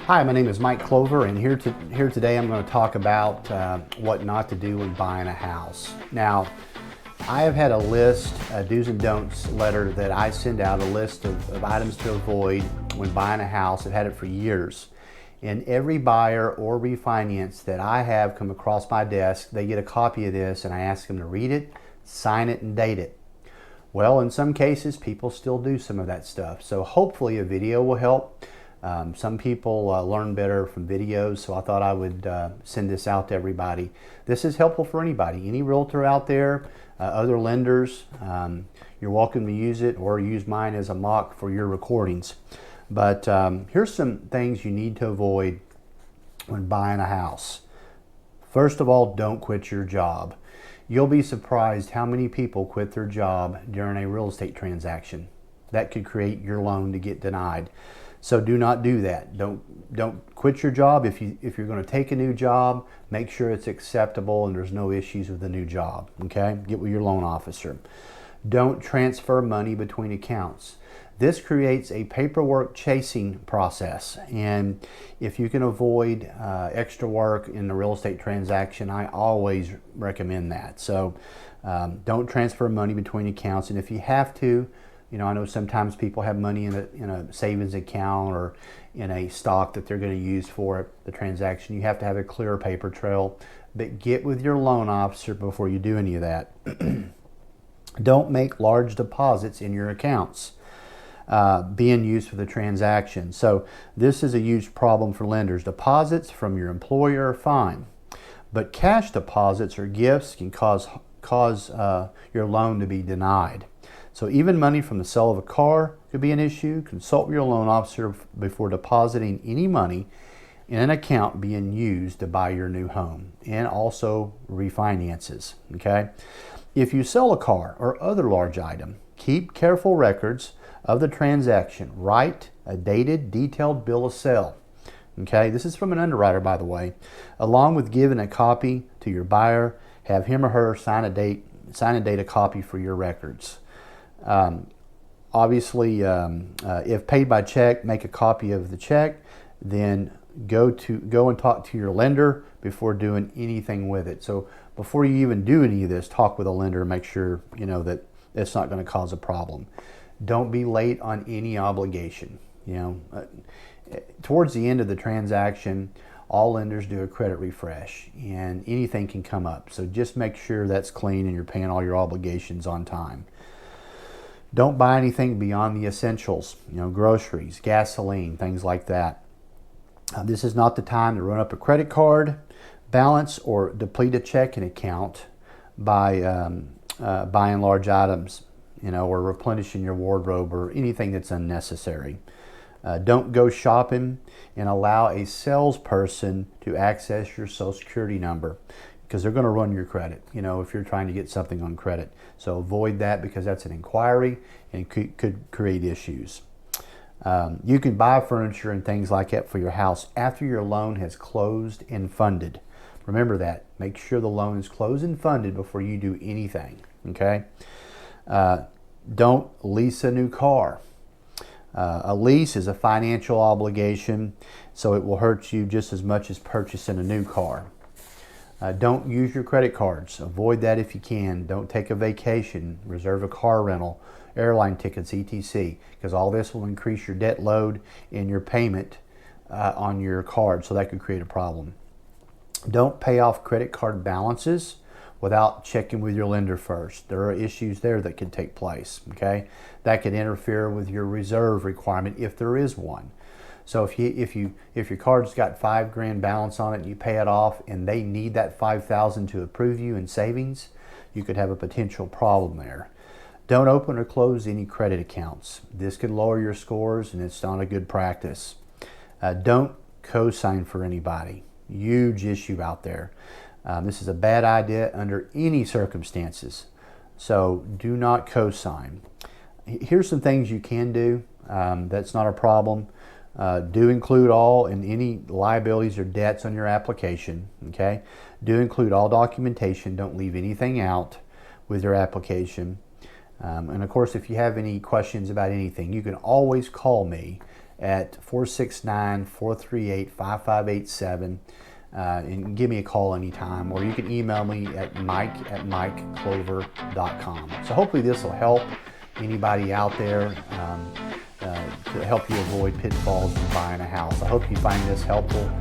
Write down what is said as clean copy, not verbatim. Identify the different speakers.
Speaker 1: Hi, my name is Mike Clover, and here today I'm going to talk about what not to do when buying a house. Now, I have had a list, a do's and don'ts letter that I send out, a list of items to avoid when buying a house. I've had it for years. And every buyer or refinance that I have come across my desk, they get a copy of this, and I ask them to read it, sign it, and date it. Well, in some cases, people still do some of that stuff. So hopefully a video will help. Some people learn better from videos, so I thought I would send this out to everybody. This is helpful for anybody, any realtor out there, other lenders. You're welcome to use it or use mine as a mock for your recordings. But here's some things you need to avoid when buying a house. First of all, don't quit your job. You'll be surprised how many people quit their job during a real estate transaction. That could create your loan to get denied. So do not do that. Don't quit your job. If you're going to take a new job, make sure it's acceptable and there's no issues with the new job. Okay? Get with your loan officer. Don't transfer money between accounts. This creates a paperwork chasing process, and if you can avoid extra work in the real estate transaction, I always recommend that. So don't transfer money between accounts, and if you have to, I know sometimes people have money in a savings account or in a stock that they're going to use for the transaction. You have to have a clear paper trail, but get with your loan officer before you do any of that. Don't make large deposits in your accounts being used for the transaction. So this is a huge problem for lenders. Deposits from your employer are fine, but cash deposits or gifts can cause your loan to be denied. So even money from the sale of a car could be an issue. Consult with your loan officer before depositing any money in an account being used to buy your new home, and also refinances. Okay? If you sell a car or other large item, keep careful records of the transaction. Write a dated, detailed bill of sale. Okay? This is from an underwriter, by the way. Along with giving a copy to your buyer, have him or her sign and date a copy for your records. Obviously, if paid by check, make a copy of the check, then go and talk to your lender before doing anything with it. So before you even do any of this, talk with a lender, make sure that it's not going to cause a problem. Don't be late on any obligation. Towards the end of the transaction, all lenders do a credit refresh, and anything can come up. So just make sure that's clean and you're paying all your obligations on time. Don't buy anything beyond the essentials, groceries, gasoline, things like that. This is not the time to run up a credit card balance or deplete a checking account by buying large items, or replenishing your wardrobe or anything that's unnecessary. Don't go shopping and allow a salesperson to access your Social Security number, because they're going to run your credit, if you're trying to get something on credit. So avoid that, because that's an inquiry and could create issues. You can buy furniture and things like that for your house after your loan has closed and funded. Remember that. Make sure the loan is closed and funded before you do anything, okay? Don't lease a new car. A lease is a financial obligation, so it will hurt you just as much as purchasing a new car. Don't use your credit cards. Avoid that if you can. Don't take a vacation. Reserve a car rental, airline tickets, etc. Because all this will increase your debt load and your payment on your card, so that could create a problem. Don't pay off credit card balances without checking with your lender first. There are issues there that could take place. Okay, that could interfere with your reserve requirement if there is one. So if your card's got $5,000 balance on it and you pay it off and they need that $5,000 to approve you in savings, you could have a potential problem there. Don't open or close any credit accounts. This could lower your scores, and it's not a good practice. Don't co-sign for anybody. Huge issue out there. This is a bad idea under any circumstances. So do not co-sign. Here's some things you can do. That's not a problem. Do include all and any liabilities or debts on your application. Okay. Do include all documentation. Don't leave anything out with your application. And of course, if you have any questions about anything, you can always call me at 469-438-5587. And give me a call anytime, or you can email me at mike@mikeklover.com. So hopefully this will help anybody out there to help you avoid pitfalls in buying a house. I hope you find this helpful.